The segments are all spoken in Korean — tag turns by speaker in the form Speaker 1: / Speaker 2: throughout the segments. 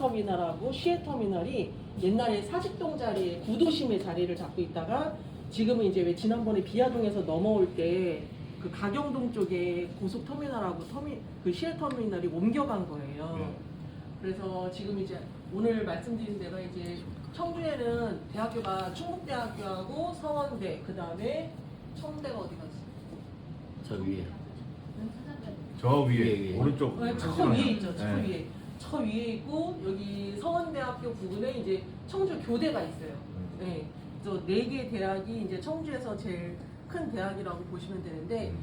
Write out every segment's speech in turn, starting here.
Speaker 1: 고속터미널하고 시외터미널이 옛날에 사직동 자리에 구도심의 자리를 잡고 있다가 지금은 이제 왜 지난번에 비아동에서 넘어올 때 그 가경동 쪽에 고속터미널하고 그 시외터미널이 옮겨간 거예요.
Speaker 2: 네.
Speaker 1: 그래서 지금 이제 오늘 말씀드린 데가 이제 청주에는 대학교가 충북대학교하고 서원대, 그 다음에 청대가 어디 갔어?
Speaker 3: 저 위에.
Speaker 2: 저 위에
Speaker 3: 위에.
Speaker 2: 오른쪽
Speaker 1: 네, 저 위에 있죠. 저 위에. 저 위에 있고 여기 서원대학교 부근에 이제 청주 교대가 있어요. 네. 그래서 4개 대학이 이제 청주에서 제일 큰 대학이라고 보시면 되는데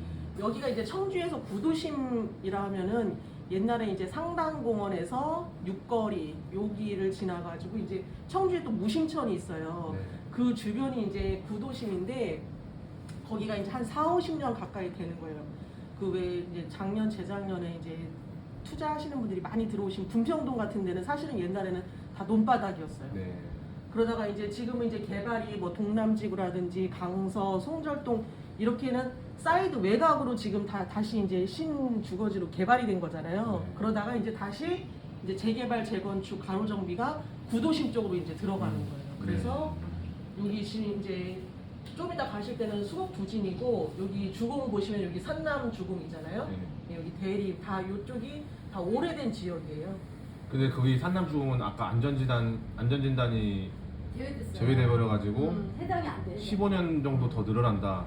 Speaker 1: 여기가 이제 청주에서 구도심이라 하면은 옛날에 이제 상당공원에서 육거리 여기를 지나가지고 이제 청주에 또 무심천이 있어요.
Speaker 2: 네.
Speaker 1: 그 주변이 이제 구도심인데 거기가 이제 한 4, 50년 가까이 되는 거예요. 그 왜 이제 작년, 재작년에 이제 투자하시는 분들이 많이 들어오신 분평동 같은 데는 사실은 옛날에는 다 논바닥이었어요.
Speaker 2: 네.
Speaker 1: 그러다가 이제 지금은 이제 개발이 뭐 동남지구라든지 강서, 송절동 이렇게는 사이드 외곽으로 지금 다시 이제 신주거지로 개발이 된 거잖아요.
Speaker 2: 네.
Speaker 1: 그러다가 이제 다시 이제 재개발, 재건축, 가로정비가 구도심 쪽으로 이제 들어가는 거예요. 그래서 여기 지금 이제 좀 이따 가실 때는 수곡부진이고 여기 주공 보시면 여기 산남 주공이잖아요.
Speaker 2: 네.
Speaker 1: 여기 대리 다 이쪽이 다 오래된 지역이에요.
Speaker 2: 근데 거기 산남주공은 아까 안전진단이 제외돼 버려가지고
Speaker 4: 해당이 안 돼.
Speaker 2: 15년 정도 더 늘어난다.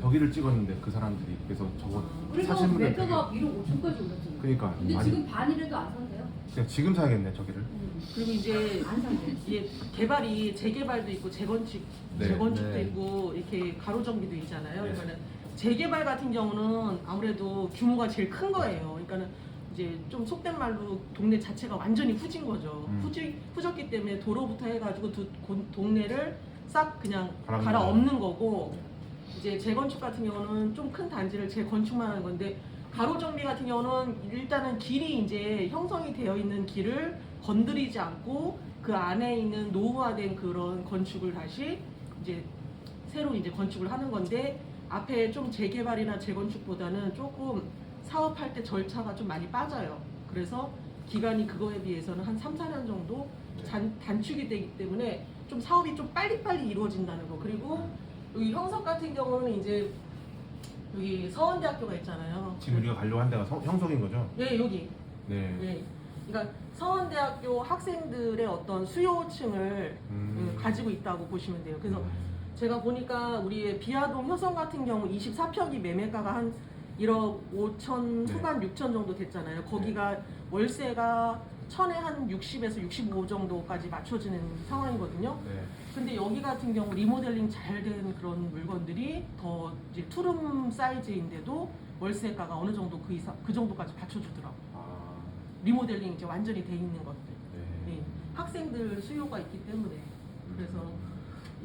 Speaker 2: 저기를 찍었는데 그 사람들이 그래서 저거
Speaker 4: 그래서
Speaker 2: 사실문에
Speaker 4: 매도가 1억 5천까지 올랐잖아요.
Speaker 2: 그러니까
Speaker 4: 근데
Speaker 2: 많이-
Speaker 4: 지금 반이라도 안 산대요.
Speaker 2: 그냥 지금 사야겠네 저기를.
Speaker 1: 그리고 이제
Speaker 4: 안 산대.
Speaker 1: 이게 개발이 재개발도 있고 재건축도
Speaker 2: 네.
Speaker 1: 있고 이렇게 가로정비도 있잖아요.
Speaker 2: 네.
Speaker 1: 그러니까는 재개발 같은 경우는 아무래도 규모가 제일 큰 거예요. 그러니까는 이제 좀 속된 말로 동네 자체가 완전히 후진 거죠. 후졌기 때문에 도로부터 해가지고 동네를 싹 그냥 갈아엎는 거고 이제 재건축 같은 경우는 좀 큰 단지를 재건축만 하는 건데 가로정비 같은 경우는 일단은 길이 이제 형성이 되어 있는 길을 건드리지 않고 그 안에 있는 노후화된 그런 건축을 다시 이제 새로 이제 건축을 하는 건데 앞에 좀 재개발이나 재건축보다는 조금 사업할 때 절차가 좀 많이 빠져요. 그래서 기간이 그거에 비해서는 한 3, 4년 정도 단축이 되기 때문에 좀 사업이 좀 빨리빨리 이루어진다는 거. 그리고 여기 형석 같은 경우는 이제 여기 서원대학교가 있잖아요.
Speaker 2: 지금 우리가 가려고 한 데가 형성인 거죠?
Speaker 1: 네, 여기.
Speaker 2: 네.
Speaker 1: 네. 그러니까 서원대학교 학생들의 어떤 수요층을 가지고 있다고 보시면 돼요. 그래서 제가 보니까 우리의 비아동 효성 같은 경우 24평이 매매가가 한 1억 5천
Speaker 2: 네.
Speaker 1: 후반 6천 정도 됐잖아요. 거기가 월세가 천에 한 60에서 65 정도까지 맞춰지는 상황이거든요.
Speaker 2: 네.
Speaker 1: 근데 여기 같은 경우 리모델링 잘 된 그런 물건들이 더 이제 투룸 사이즈인데도 월세가가 어느 정도 그 정도까지 받쳐주더라고.
Speaker 2: 아,
Speaker 1: 리모델링 이제 완전히 돼 있는 것들.
Speaker 2: 네.
Speaker 1: 네. 학생들 수요가 있기 때문에. 그래서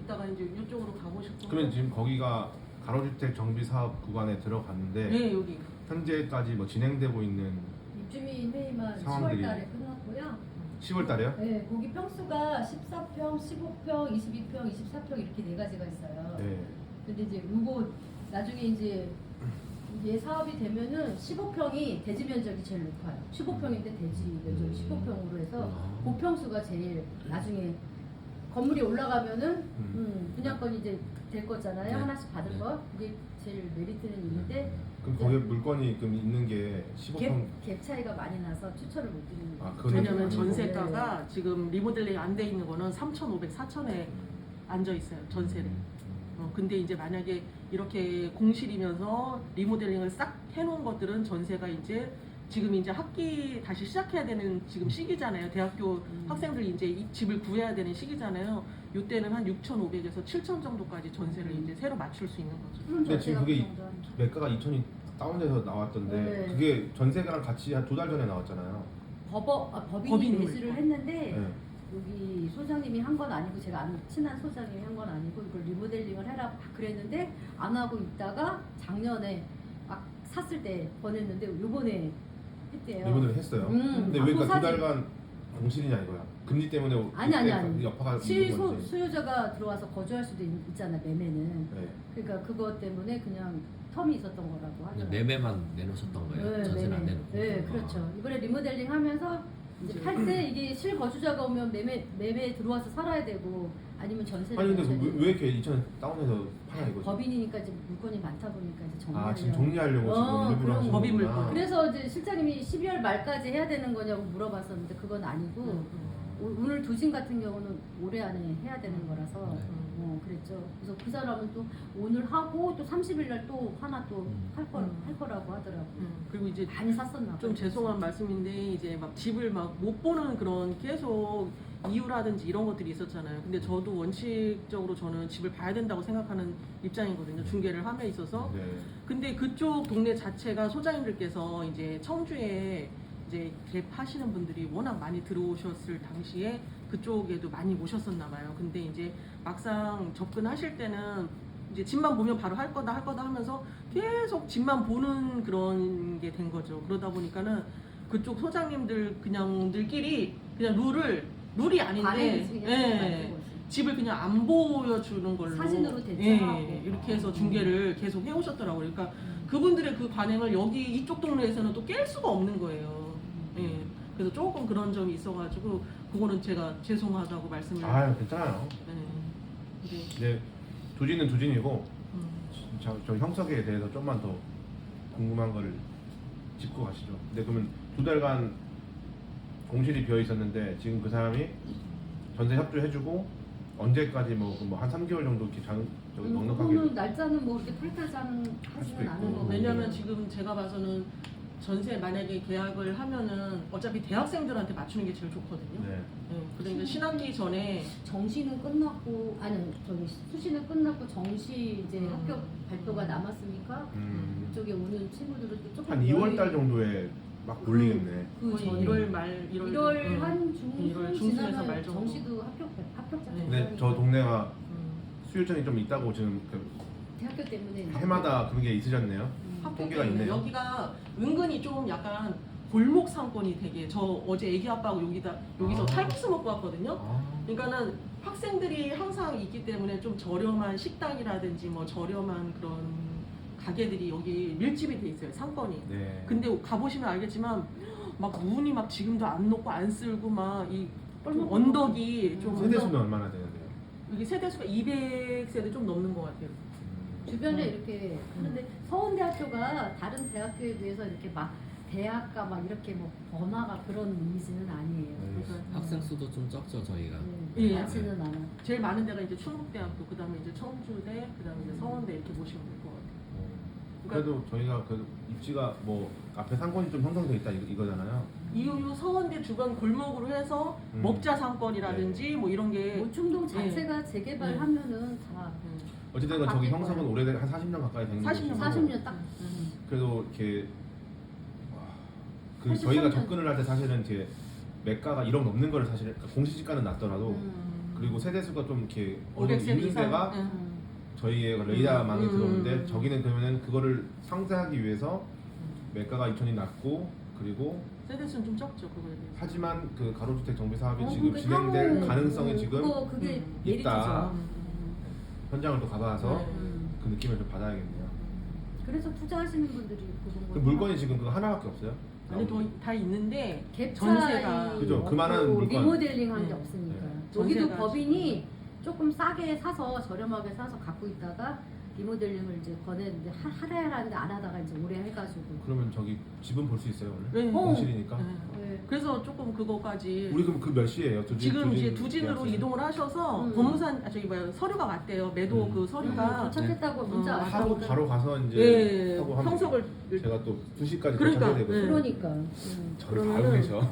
Speaker 1: 이따가 이제 이쪽으로 가보실
Speaker 2: 그러면 지금 거기가 가로주택 정비 사업 구간에 들어갔는데
Speaker 1: 네, 여기.
Speaker 2: 현재까지 뭐 진행되고 있는
Speaker 4: 입주민 회의만
Speaker 2: 상황들이-
Speaker 4: 10월달에 끝났고요.
Speaker 2: 10월 달에요?
Speaker 4: 네, 거기 평수가 14평, 15평, 22평, 24평 이렇게 4가지가 있어요.
Speaker 2: 네.
Speaker 4: 근데 이제 요거 나중에 이제 사업이 되면은 15평이 대지 면적이 제일 높아요. 15평인데 대지 면적이 15평으로 해서 그 평수가 제일 나중에 건물이 올라가면은 분양권이 이제 될 거잖아요.
Speaker 3: 네.
Speaker 4: 하나씩 받은 거. 이게 제일 메리트는 있는데
Speaker 2: 그럼 거기에 물건이 그럼 있는 게 15평
Speaker 4: 갭 차이가 많이 나서 추천을 못 드리는 거예요.
Speaker 2: 그건
Speaker 1: 왜냐면
Speaker 2: 아니고.
Speaker 1: 전세가가 지금 리모델링 안 돼 있는 거는 3,500, 4,000에 앉아 있어요. 전세를. 근데 이제 만약에 이렇게 공실이면서 리모델링을 싹 해놓은 것들은 전세가 이제 지금 이제 학기 다시 시작해야 되는 지금 시기잖아요. 대학교 학생들이 이제 이 집을 구해야 되는 시기잖아요. 이때는 한 6,500에서 7,000 정도까지 전세를 이제 새로 맞출 수 있는 거죠.
Speaker 2: 근데 지금 그게 매가가 2천이 다운돼서 나왔던데
Speaker 4: 네.
Speaker 2: 그게 전세가랑 같이 한 2달 전에 나왔잖아요.
Speaker 4: 법인이
Speaker 1: 법인으로
Speaker 4: 매수를 했는데
Speaker 2: 네.
Speaker 4: 여기 소장님이 한 건 아니고 제가 아는 친한 소장님이 한 건 아니고 이걸 리모델링을 해라 막 그랬는데 안 하고 있다가 작년에 막 샀을 때 권했는데 요번에 했대요.
Speaker 2: 리모델링 했어요. 근데 왜 그러니까 두
Speaker 4: 사진.
Speaker 2: 달간 공실이냐 이거야. 금리 때문에
Speaker 4: 아니.
Speaker 2: 여파가 있는 건지.
Speaker 4: 수요자가 들어와서 거주할 수도 있잖아 매매는.
Speaker 2: 네.
Speaker 4: 그러니까 그것 때문에 그냥 텀이 있었던 거라고 하더라고요.
Speaker 3: 매매만 내놓으셨던 거예요? 전세는 안 내놓고?
Speaker 4: 네, 그렇죠. 이번에 리모델링 하면서 이제 팔 때 이게 실거주자가 오면 매매 들어와서 살아야 되고 아니면 전세를
Speaker 2: 아니
Speaker 4: 내셔야
Speaker 2: 근데
Speaker 4: 되고.
Speaker 2: 왜 이렇게 2천 다운해서 팔아 이거?
Speaker 4: 법인이니까 이제 물건이 많다 보니까 이제 정리하려고.
Speaker 2: 아 지금 정리하려고 지금 일부러
Speaker 4: 그런
Speaker 2: 하시는
Speaker 1: 법인
Speaker 2: 거구나.
Speaker 1: 물건.
Speaker 4: 그래서 이제 실장님이 12월 말까지 해야 되는 거냐고 물어봤었는데 그건 아니고 오늘 두진 같은 경우는 올해 안에 해야 되는 거라서 그랬죠. 그래서 그 사람은 또 오늘 하고 또 30일 날 또 하나 또 할 거라고 하더라고.
Speaker 1: 그리고 이제
Speaker 4: 많이 샀었나 봐.
Speaker 1: 좀 죄송한 말씀인데 이제 막 집을 막 못 보는 그런 계속 이유라든지 이런 것들이 있었잖아요. 근데 저도 원칙적으로 저는 집을 봐야 된다고 생각하는 입장이거든요. 중개를 함에 있어서.
Speaker 2: 네.
Speaker 1: 근데 그쪽 동네 자체가 소장님들께서 이제 청주에 이제 갭하시는 분들이 워낙 많이 들어오셨을 당시에 그쪽에도 많이 오셨었나 봐요. 근데 이제 막상 접근하실 때는 이제 집만 보면 바로 할 거다 하면서 계속 집만 보는 그런 게 된 거죠. 그러다 보니까는 그쪽 소장님들 그냥들끼리 그냥 룰이 아닌데
Speaker 4: 관행이지, 그냥
Speaker 1: 예,
Speaker 4: 만든 거지.
Speaker 1: 집을 그냥 안 보여주는 걸로
Speaker 4: 사진으로 대체하고.
Speaker 1: 이렇게 해서 중개를 계속 해오셨더라고요. 그러니까 그분들의 그 관행을 여기 이쪽 동네에서는 또 깰 수가 없는 거예요. 예. 그래서 조금 그런 점이 있어가지고 그거는 제가 죄송하다고 말씀을.
Speaker 2: 아 괜찮아요.
Speaker 1: 네.
Speaker 2: 이제 두진은 두진이고
Speaker 1: 음.
Speaker 2: 저 형석에 대해서 좀만 더 궁금한 거를 짚고 가시죠. 근데 그러면 2달간 공실이 비어 있었는데 지금 그 사람이 전세 협조해주고 언제까지 뭐 한 3개월 정도 이렇게 저기 넉넉하게
Speaker 4: 그거는 날짜는 뭐 그렇게 프리타지
Speaker 2: 수도
Speaker 4: 하지는
Speaker 2: 있고.
Speaker 4: 않은 거고.
Speaker 1: 왜냐면 지금 제가 봐서는 전세 만약에 계약을 하면은 어차피 대학생들한테 맞추는 게 제일 좋거든요.
Speaker 2: 네.
Speaker 1: 예. 그러니까 신학기 전에
Speaker 4: 정시는 끝났고 아니 저기 수시는 끝났고 정시 이제 합격 발표가 남았으니까 이쪽에 오는 친구들은 또 조금
Speaker 2: 한 2월 달 정도에 막 올리겠네.
Speaker 4: 그
Speaker 1: 거의
Speaker 4: 전에
Speaker 1: 1월 말 1월
Speaker 4: 1월 한
Speaker 1: 1월
Speaker 4: 중순
Speaker 1: 중순에서 말
Speaker 4: 지나면
Speaker 1: 정도.
Speaker 4: 정시도 합격자
Speaker 1: 네.
Speaker 2: 근데 저 동네가
Speaker 1: 음.
Speaker 2: 수요일전이 좀 있다고 지금 그
Speaker 4: 대학교 때문에
Speaker 2: 해마다 그런 게 있으셨네요.
Speaker 1: 학교
Speaker 2: 통계가
Speaker 1: 때문에
Speaker 2: 있네요.
Speaker 1: 여기가 은근히 좀 약간 골목 상권이 되게 저 어제 애기 아빠하고 여기서
Speaker 2: 아.
Speaker 1: 칼국수 먹고 왔거든요.
Speaker 2: 아,
Speaker 1: 그러니까는 학생들이 항상 있기 때문에 좀 저렴한 식당이라든지 뭐 저렴한 그런 가게들이 여기 밀집이 돼 있어요. 상권이.
Speaker 2: 네.
Speaker 1: 근데 가보시면 알겠지만 막 문이 막 지금도 안 녹고 안 쓸고 막 이 언덕이 좀
Speaker 2: 세대수는 얼마나 되는데요?
Speaker 1: 여기 세대수가 200세대 좀 넘는 것 같아요.
Speaker 4: 주변에 이렇게 하는데 서원대학교가 다른 대학교에 비해서 이렇게 막 대학가 막 이렇게 뭐 번화가 그런 이미지는 아니에요.
Speaker 2: 네.
Speaker 4: 그래서
Speaker 3: 학생 수도 좀 적죠 저희가.
Speaker 1: 예.
Speaker 4: 많지는 않아.
Speaker 1: 제일 많은 데가 이제 충북대학교, 그다음에 이제 청주대, 그다음에 이제 서원대 이렇게 보시면 될 것 같아요.
Speaker 2: 그래도 저희가 그 입지가 뭐 앞에 상권이 좀 형성돼 있다 이거잖아요.
Speaker 1: 이후 서원대 주변 골목으로 해서 먹자 상권이라든지 뭐 이런 게
Speaker 4: 모충동 자체가 재개발하면은 다
Speaker 2: 어쨌든 저기 형성은 오래된 한 40년 가까이 된
Speaker 1: 40년.
Speaker 2: 곳이고
Speaker 4: 40년 딱.
Speaker 2: 그래도 이렇게 와, 그
Speaker 4: 83년.
Speaker 2: 저희가 접근을 할 때 사실은 이제 매가가 1억 넘는 거를 사실 공시지가는 낮더라도 그리고 세대수가 좀 이렇게 어느 정도
Speaker 1: 500세
Speaker 2: 있는
Speaker 1: 이상.
Speaker 2: 데가
Speaker 1: 응.
Speaker 2: 저희의 레이더망에 들어오는데
Speaker 1: 음.
Speaker 2: 저기는 그러면은 그거를 상쇄하기 위해서 매가가 2천이 낮고 그리고
Speaker 1: 세대수는 좀 적죠 그거에 대해서.
Speaker 2: 하지만 그 가로주택 정비 사업이
Speaker 4: 어,
Speaker 2: 지금
Speaker 4: 그게
Speaker 2: 진행될
Speaker 4: 상호,
Speaker 2: 가능성이 지금
Speaker 4: 그게
Speaker 2: 있다.
Speaker 4: 메리트죠.
Speaker 2: 현장을 또 가봐서
Speaker 1: 네.
Speaker 2: 그 느낌을 좀 받아야겠네요.
Speaker 4: 그래서 투자하시는 분들이 그런
Speaker 2: 그 물건이 지금 그거 하나밖에 없어요?
Speaker 1: 아니 다 있는데
Speaker 4: 갭
Speaker 1: 전세가
Speaker 4: 차이
Speaker 2: 그죠, 그만한
Speaker 4: 없고
Speaker 2: 물건.
Speaker 4: 리모델링한 게
Speaker 1: 네.
Speaker 4: 없으니까.
Speaker 2: 네.
Speaker 4: 여기도
Speaker 1: 전세가
Speaker 4: 법인이 조금 싸게 사서 저렴하게 사서 갖고 있다가 리모델링을 이제 권했는데 하라는데 안 하다가 이제 오래 해가지고.
Speaker 2: 그러면 저기 집은 볼 수 있어요 오늘?
Speaker 1: 네.
Speaker 2: 공실이니까.
Speaker 1: 네.
Speaker 4: 네.
Speaker 1: 그래서 조금 그거까지
Speaker 2: 우리 그럼 그 몇 시에요?
Speaker 1: 지금 이제 두진으로 이동을 하셔서 법무산 저기 뭐야 서류가 왔대요. 매도 그 서류가
Speaker 4: 도착했다고 문자
Speaker 1: 어,
Speaker 4: 왔다고.
Speaker 2: 바로 가서 이제
Speaker 1: 예
Speaker 2: 하고 하면
Speaker 1: 형석을
Speaker 2: 제가 또 2시까지
Speaker 1: 그러니까,
Speaker 2: 도착해야 되거든요.
Speaker 1: 네.
Speaker 4: 그러니까.
Speaker 2: 저를 다 알고
Speaker 1: 그러면은
Speaker 2: 계셔.